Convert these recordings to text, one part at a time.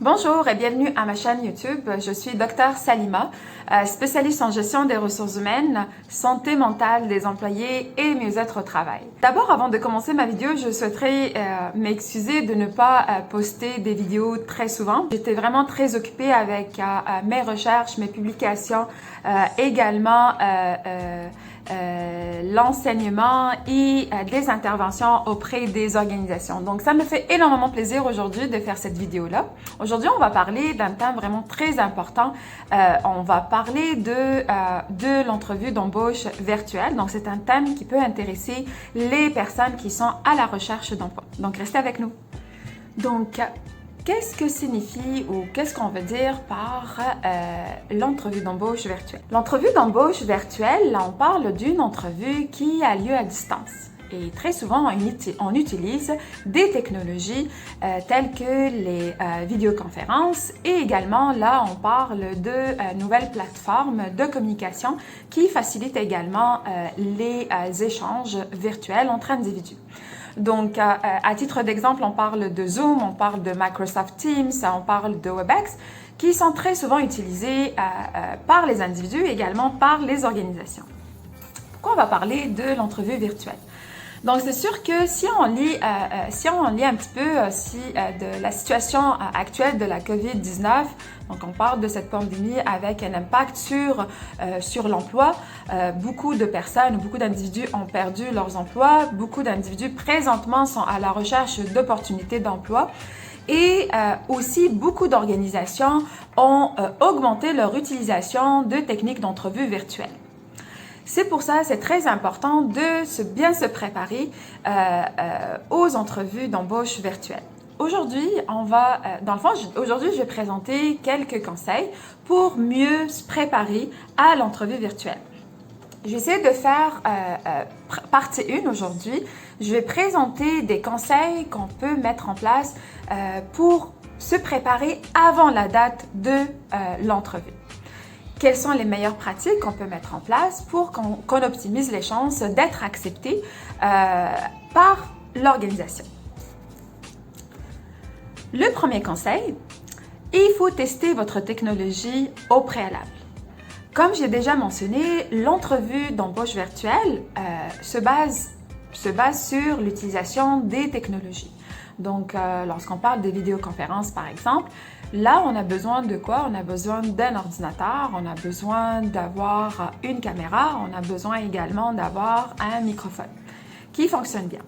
Bonjour et bienvenue à ma chaîne YouTube. Je suis Dr Salima, spécialiste en gestion des ressources humaines, santé mentale des employés et mieux-être au travail. D'abord, avant de commencer ma vidéo, je souhaiterais m'excuser de ne pas poster des vidéos très souvent. J'étais vraiment très occupée avec mes recherches, mes publications, également l'enseignement et des interventions auprès des organisations. Donc, ça me fait énormément plaisir aujourd'hui de faire cette vidéo-là. Aujourd'hui, on va parler d'un thème vraiment très important. On va parler de l'entrevue d'embauche virtuelle. Donc, c'est un thème qui peut intéresser les personnes qui sont à la recherche d'emploi. Donc, restez avec nous. Donc, qu'est-ce que signifie ou qu'est-ce qu'on veut dire par l'entrevue d'embauche virtuelle? L'entrevue d'embauche virtuelle, là, on parle d'une entrevue qui a lieu à distance. Et très souvent, on utilise des technologies telles que les vidéoconférences et également, là, on parle de nouvelles plateformes de communication qui facilitent également les échanges virtuels entre individus. Donc, à titre d'exemple, on parle de Zoom, on parle de Microsoft Teams, on parle de Webex, qui sont très souvent utilisés par les individus et également par les organisations. Pourquoi on va parler de l'entrevue virtuelle? Donc, c'est sûr que si on lit un petit peu de la situation actuelle de la COVID-19, donc on parle de cette pandémie avec un impact sur l'emploi. Beaucoup de personnes, beaucoup d'individus ont perdu leurs emplois. Beaucoup d'individus présentement sont à la recherche d'opportunités d'emploi. Et aussi, beaucoup d'organisations ont augmenté leur utilisation de techniques d'entrevue virtuelle. C'est pour ça, c'est très important de bien se préparer aux entrevues d'embauche virtuelles. Aujourd'hui, aujourd'hui, je vais présenter quelques conseils pour mieux se préparer à l'entrevue virtuelle. Je vais essayer de faire partie 1 aujourd'hui. Je vais présenter des conseils qu'on peut mettre en place pour se préparer avant la date de l'entrevue. Quelles sont les meilleures pratiques qu'on peut mettre en place pour qu'on optimise les chances d'être accepté par l'organisation? Le premier conseil, il faut tester votre technologie au préalable. Comme j'ai déjà mentionné, l'entrevue d'embauche virtuelle se base sur l'utilisation des technologies. Donc, lorsqu'on parle de vidéoconférences, par exemple, là, on a besoin de quoi? On a besoin d'un ordinateur, on a besoin d'avoir une caméra, on a besoin également d'avoir un microphone qui fonctionne bien.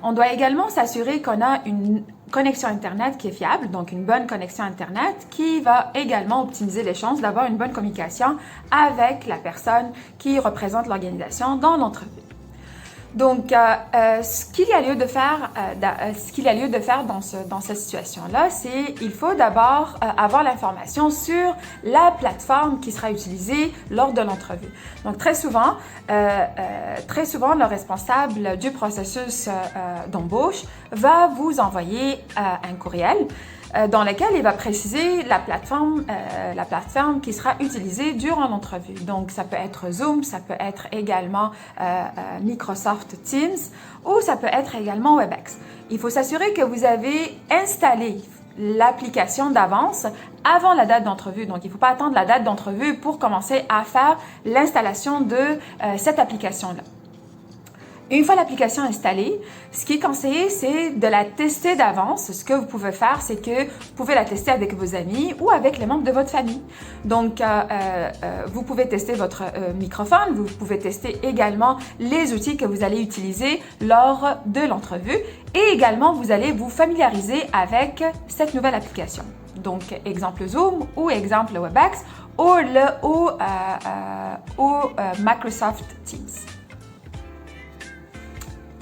On doit également s'assurer qu'on a une connexion Internet qui est fiable, donc une bonne connexion Internet qui va également optimiser les chances d'avoir une bonne communication avec la personne qui représente l'organisation dans l'entrevue. Donc, ce qu'il y a lieu de faire dans cette situation-là, c'est il faut d'abord avoir l'information sur la plateforme qui sera utilisée lors de l'entrevue. Donc, très souvent, le responsable du processus d'embauche va vous envoyer un courriel dans lequel il va préciser la plateforme qui sera utilisée durant l'entrevue. Donc, ça peut être Zoom, ça peut être également Microsoft Teams ou ça peut être également Webex. Il faut s'assurer que vous avez installé l'application d'avance avant la date d'entrevue. Donc, il ne faut pas attendre la date d'entrevue pour commencer à faire l'installation de cette application-là. Une fois l'application installée, ce qui est conseillé, c'est de la tester d'avance. Ce que vous pouvez faire, c'est que vous pouvez la tester avec vos amis ou avec les membres de votre famille. Donc, vous pouvez tester votre microphone, vous pouvez tester également les outils que vous allez utiliser lors de l'entrevue et également, vous allez vous familiariser avec cette nouvelle application. Donc, exemple Zoom ou exemple Webex ou Microsoft Teams.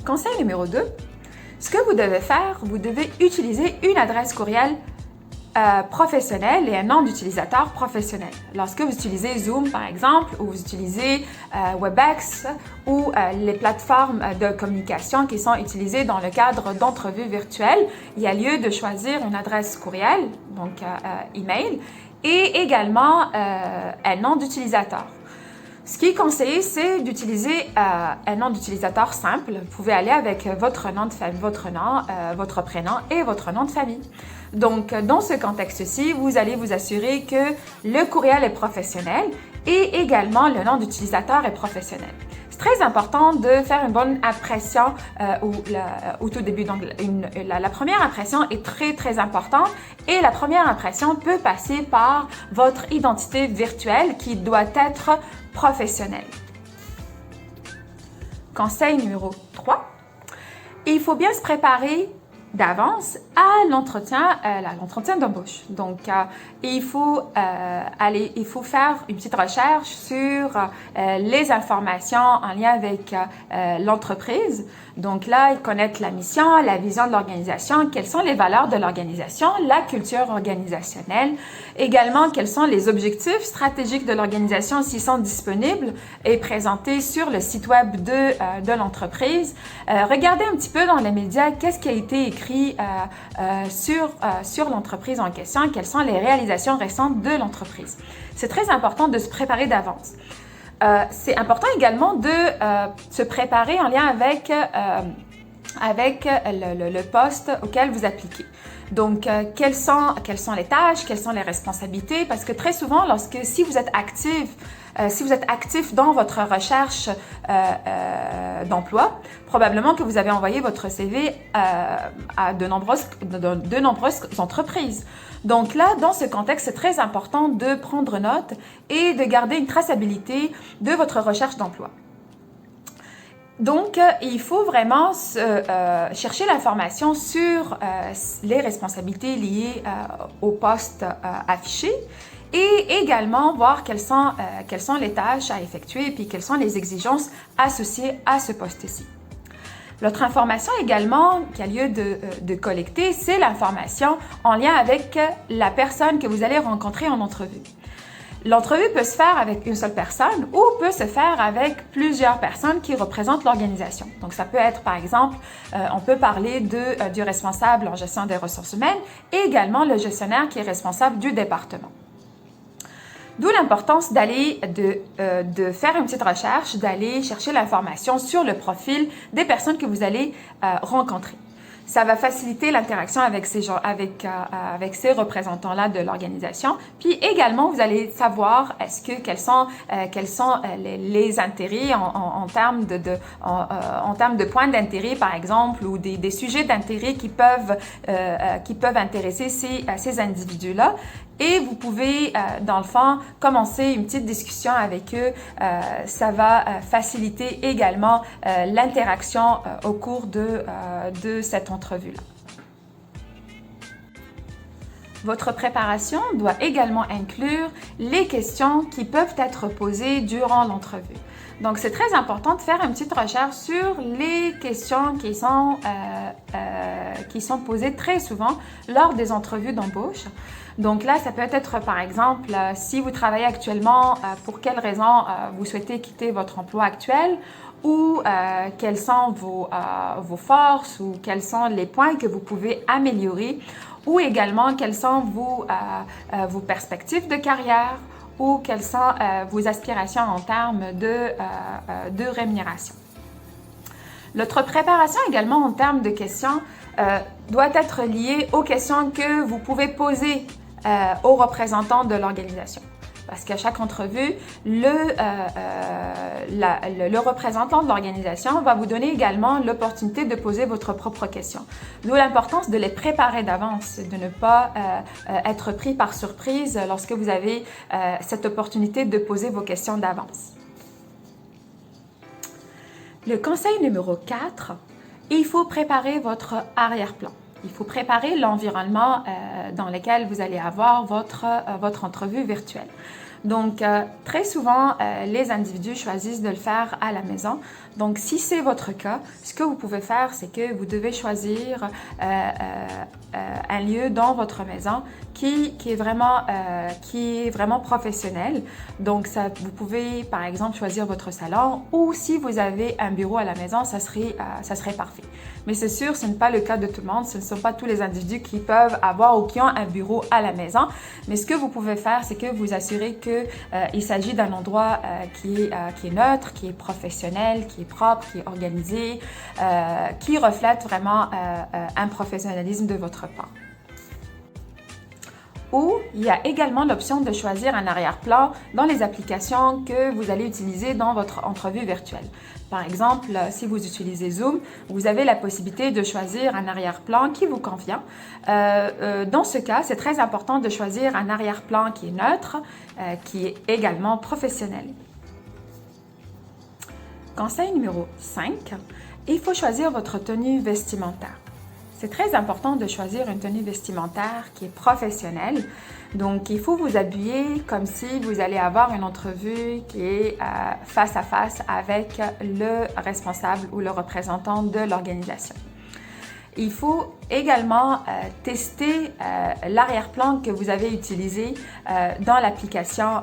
Conseil numéro 2, ce que vous devez faire, vous devez utiliser une adresse courriel professionnelle et un nom d'utilisateur professionnel. Lorsque vous utilisez Zoom, par exemple, ou vous utilisez Webex ou les plateformes de communication qui sont utilisées dans le cadre d'entrevues virtuelles, il y a lieu de choisir une adresse courriel, donc email, et également un nom d'utilisateur. Ce qui est conseillé, c'est d'utiliser un nom d'utilisateur simple. Vous pouvez aller avec votre nom de famille, votre prénom et votre nom de famille. Donc, dans ce contexte-ci, vous allez vous assurer que le courriel est professionnel et également le nom d'utilisateur est professionnel. C'est très important de faire une bonne impression au tout début. Donc, la première impression est très importante et la première impression peut passer par votre identité virtuelle qui doit être professionnelle. Conseil numéro 3, il faut bien se préparer d'avance à l'entretien d'embauche. Donc, il faut faire une petite recherche sur les informations en lien avec l'entreprise. Donc là, connaître la mission, la vision de l'organisation, quelles sont les valeurs de l'organisation, la culture organisationnelle, également quels sont les objectifs stratégiques de l'organisation s'ils sont disponibles et présentés sur le site web de l'entreprise. Regardez un petit peu dans les médias qu'est-ce qui a été écrit sur l'entreprise en question, quelles sont les réalisations récentes de l'entreprise. C'est très important de se préparer d'avance. C'est important également de se préparer en lien avec le poste auquel vous appliquez. Donc, quelles sont les tâches, quelles sont les responsabilités? Parce que très souvent, si vous êtes actif dans votre recherche d'emploi, probablement que vous avez envoyé votre CV à de nombreuses entreprises. Donc là, dans ce contexte, c'est très important de prendre note et de garder une traçabilité de votre recherche d'emploi. Donc, il faut vraiment chercher l'information sur les responsabilités liées au poste affiché et également voir quelles sont les tâches à effectuer et puis quelles sont les exigences associées à ce poste-ci. L'autre information également qui a lieu de collecter, c'est l'information en lien avec la personne que vous allez rencontrer en entrevue. L'entrevue peut se faire avec une seule personne ou peut se faire avec plusieurs personnes qui représentent l'organisation. Donc, ça peut être, par exemple, on peut parler du responsable en gestion des ressources humaines et également le gestionnaire qui est responsable du département. D'où l'importance de faire une petite recherche, d'aller chercher l'information sur le profil des personnes que vous allez rencontrer. Ça va faciliter l'interaction avec ces représentants-là de l'organisation. Puis également, vous allez savoir quels sont les intérêts en termes de points d'intérêt, par exemple, ou des sujets d'intérêt qui peuvent intéresser ces individus-là. Et vous pouvez, dans le fond, commencer une petite discussion avec eux. Ça va faciliter également l'interaction au cours de cette entrevue-là. Votre préparation doit également inclure les questions qui peuvent être posées durant l'entrevue. Donc, c'est très important de faire une petite recherche sur les questions qui sont posées très souvent lors des entrevues d'embauche. Donc là, ça peut être, par exemple, si vous travaillez actuellement, pour quelles raisons vous souhaitez quitter votre emploi actuel ou quelles sont vos forces ou quels sont les points que vous pouvez améliorer ou également quelles sont vos perspectives de carrière ou quelles sont vos aspirations en termes de rémunération. Notre préparation également en termes de questions doit être liée aux questions que vous pouvez poser aux représentants de l'organisation. Parce qu'à chaque entrevue, le représentant de l'organisation va vous donner également l'opportunité de poser votre propre question. D'où l'importance de les préparer d'avance, de ne pas être pris par surprise lorsque vous avez cette opportunité de poser vos questions d'avance. Le conseil numéro 4, il faut préparer votre arrière-plan. Il faut préparer l'environnement dans lequel vous allez avoir votre entrevue virtuelle. Donc, très souvent, les individus choisissent de le faire à la maison. Donc, si c'est votre cas, ce que vous pouvez faire, c'est que vous devez choisir un lieu dans votre maison qui est vraiment professionnel. Donc, vous pouvez, par exemple, choisir votre salon ou si vous avez un bureau à la maison, ça serait parfait. Mais c'est sûr, ce n'est pas le cas de tout le monde. Ce ne sont pas tous les individus qui peuvent avoir ou qui ont un bureau à la maison. Mais ce que vous pouvez faire, c'est que vous assurez qu'il s'agit d'un endroit qui est neutre, qui est professionnel, qui est propre, qui est organisé, qui reflète vraiment un professionnalisme de votre part. Ou il y a également l'option de choisir un arrière-plan dans les applications que vous allez utiliser dans votre entrevue virtuelle. Par exemple, si vous utilisez Zoom, vous avez la possibilité de choisir un arrière-plan qui vous convient. Dans ce cas, c'est très important de choisir un arrière-plan qui est neutre, qui est également professionnel. Conseil numéro 5, il faut choisir votre tenue vestimentaire. C'est très important de choisir une tenue vestimentaire qui est professionnelle. Donc, il faut vous habiller comme si vous allez avoir une entrevue qui est face à face avec le responsable ou le représentant de l'organisation. Il faut également tester l'arrière-plan que vous avez utilisé dans l'application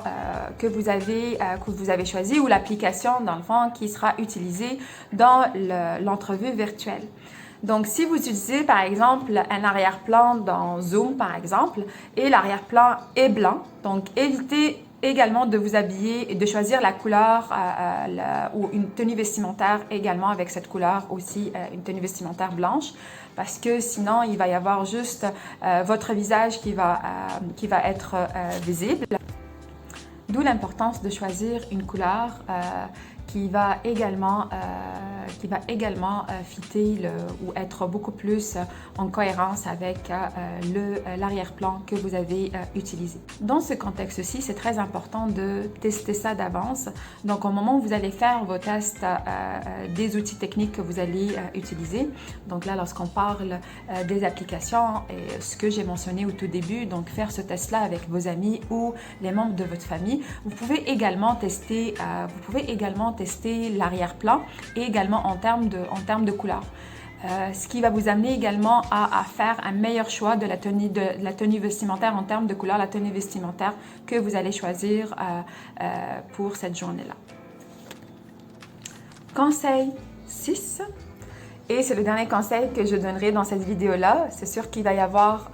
que vous avez choisie ou l'application, dans le fond, qui sera utilisée dans l'entrevue virtuelle. Donc, si vous utilisez, par exemple, un arrière-plan dans Zoom, par exemple, et l'arrière-plan est blanc, donc évitez également de vous habiller et de choisir la couleur ou une tenue vestimentaire également avec cette couleur aussi, une tenue vestimentaire blanche, parce que sinon, il va y avoir juste votre visage qui va être visible. D'où l'importance de choisir une couleur qui va également fitter ou être beaucoup plus en cohérence avec l'arrière-plan que vous avez utilisé. Dans ce contexte-ci, c'est très important de tester ça d'avance. Donc, au moment où vous allez faire vos tests des outils techniques que vous allez utiliser, donc là, lorsqu'on parle des applications et ce que j'ai mentionné au tout début, donc faire ce test-là avec vos amis ou les membres de votre famille, vous pouvez également tester l'arrière-plan et également en termes de couleur. Ce qui va vous amener également à faire un meilleur choix de la tenue vestimentaire en termes de couleur, la tenue vestimentaire que vous allez choisir pour cette journée-là. Conseil 6. Et c'est le dernier conseil que je donnerai dans cette vidéo-là. C'est sûr qu'il va y avoir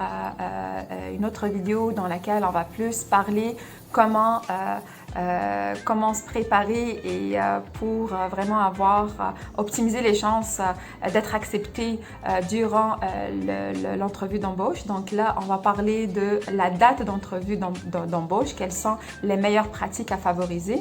une autre vidéo dans laquelle on va plus parler comment se préparer et pour vraiment optimiser les chances d'être accepté durant l'entrevue d'embauche. Donc là, on va parler de la date d'entrevue d'embauche, quelles sont les meilleures pratiques à favoriser.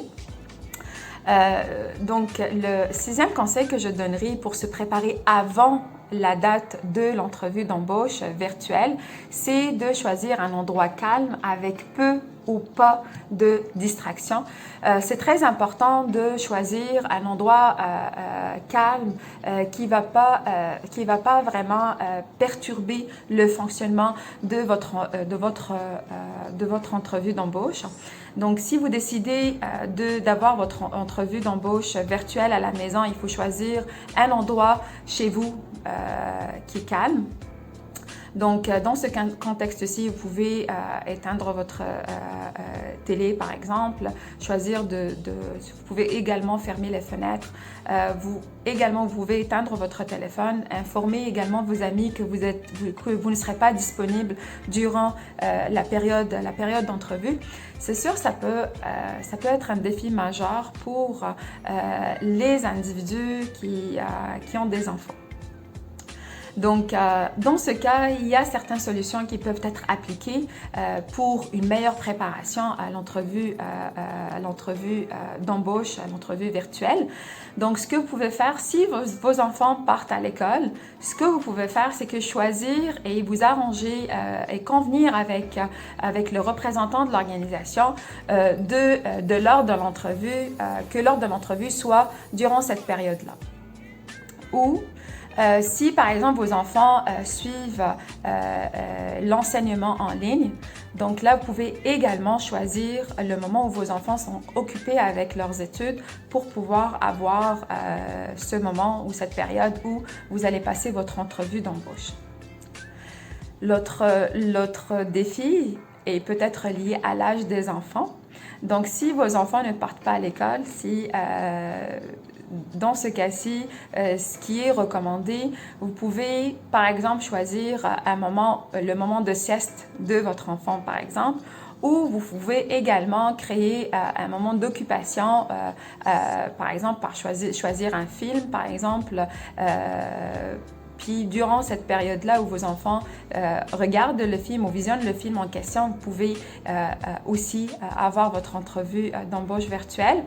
Donc, le 6e conseil que je donnerai pour se préparer avant la date de l'entrevue d'embauche virtuelle, c'est de choisir un endroit calme avec peu ou pas de distraction. C'est très important de choisir un endroit calme qui va pas vraiment perturber le fonctionnement de votre entrevue d'embauche. Donc, si vous décidez d'avoir votre entrevue d'embauche virtuelle à la maison, il faut choisir un endroit chez vous qui est calme. Donc, dans ce contexte-ci, vous pouvez éteindre votre télé, par exemple, choisir vous pouvez également fermer les fenêtres. Vous pouvez éteindre votre téléphone, informer également vos amis que vous ne serez pas disponible durant la période d'entrevue. C'est sûr, ça peut être un défi majeur pour les individus qui ont des enfants. Donc, dans ce cas, il y a certaines solutions qui peuvent être appliquées pour une meilleure préparation à l'entrevue d'embauche, à l'entrevue virtuelle. Donc, ce que vous pouvez faire, si vos enfants partent à l'école, ce que vous pouvez faire, c'est que choisir et vous arranger et convenir avec le représentant de l'organisation de l'heure de l'entrevue, que l'heure de l'entrevue soit durant cette période-là. Ou si, par exemple, vos enfants suivent l'enseignement en ligne, donc là, vous pouvez également choisir le moment où vos enfants sont occupés avec leurs études pour pouvoir avoir ce moment ou cette période où vous allez passer votre entrevue d'embauche. L'autre défi est peut-être lié à l'âge des enfants. Donc, si vos enfants ne partent pas à l'école, si dans ce cas-ci, ce qui est recommandé, vous pouvez par exemple choisir le moment de sieste de votre enfant par exemple, ou vous pouvez également créer un moment d'occupation, par exemple par choisir un film par exemple. Puis durant cette période-là où vos enfants regardent le film ou visionnent le film en question, vous pouvez aussi avoir votre entrevue d'embauche virtuelle.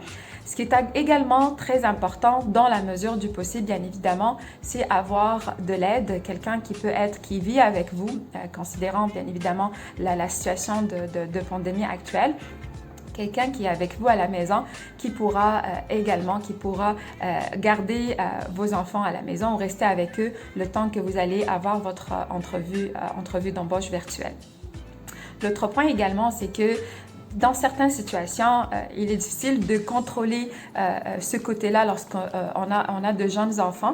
Ce qui est également très important dans la mesure du possible, bien évidemment, c'est avoir de l'aide, quelqu'un qui vit avec vous, considérant bien évidemment la situation de pandémie actuelle. Quelqu'un qui est avec vous à la maison, qui pourra garder vos enfants à la maison ou rester avec eux le temps que vous allez avoir votre entrevue d'embauche virtuelle. L'autre point également, c'est que dans certaines situations, il est difficile de contrôler ce côté-là lorsqu'on a de jeunes enfants.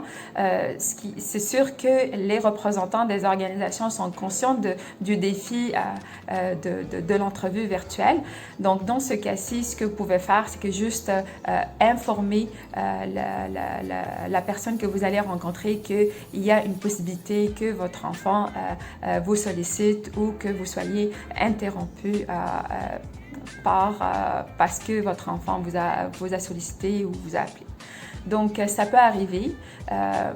C'est sûr que les représentants des organisations sont conscients du défi de l'entrevue virtuelle. Donc, dans ce cas-ci, ce que vous pouvez faire, c'est que juste informer la personne que vous allez rencontrer qu'il y a une possibilité que votre enfant vous sollicite ou que vous soyez interrompu parce que votre enfant vous a sollicité ou vous a appelé. Donc, ça peut arriver,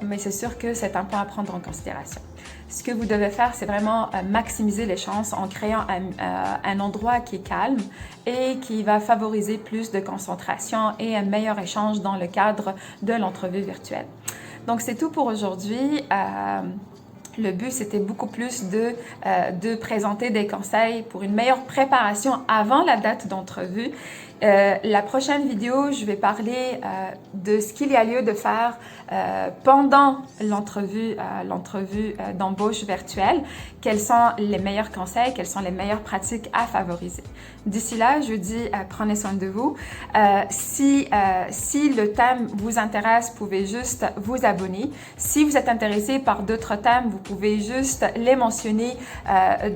mais c'est sûr que c'est un point à prendre en considération. Ce que vous devez faire, c'est vraiment maximiser les chances en créant un endroit qui est calme et qui va favoriser plus de concentration et un meilleur échange dans le cadre de l'entrevue virtuelle. Donc, c'est tout pour aujourd'hui. Le but, c'était beaucoup plus de présenter des conseils pour une meilleure préparation avant la date d'entrevue. La prochaine vidéo, je vais parler de ce qu'il y a lieu de faire pendant l'entrevue d'embauche virtuelle. Quels sont les meilleurs conseils, quelles sont les meilleures pratiques à favoriser. D'ici là, je vous dis prenez soin de vous. Si le thème vous intéresse, vous pouvez juste vous abonner. Si vous êtes intéressé par d'autres thèmes, vous pouvez juste les mentionner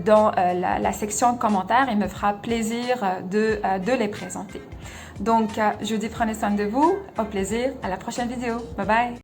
dans la section commentaires et il me fera plaisir de les présenter. Donc, je vous dis prenez soin de vous, au plaisir, à la prochaine vidéo. Bye bye!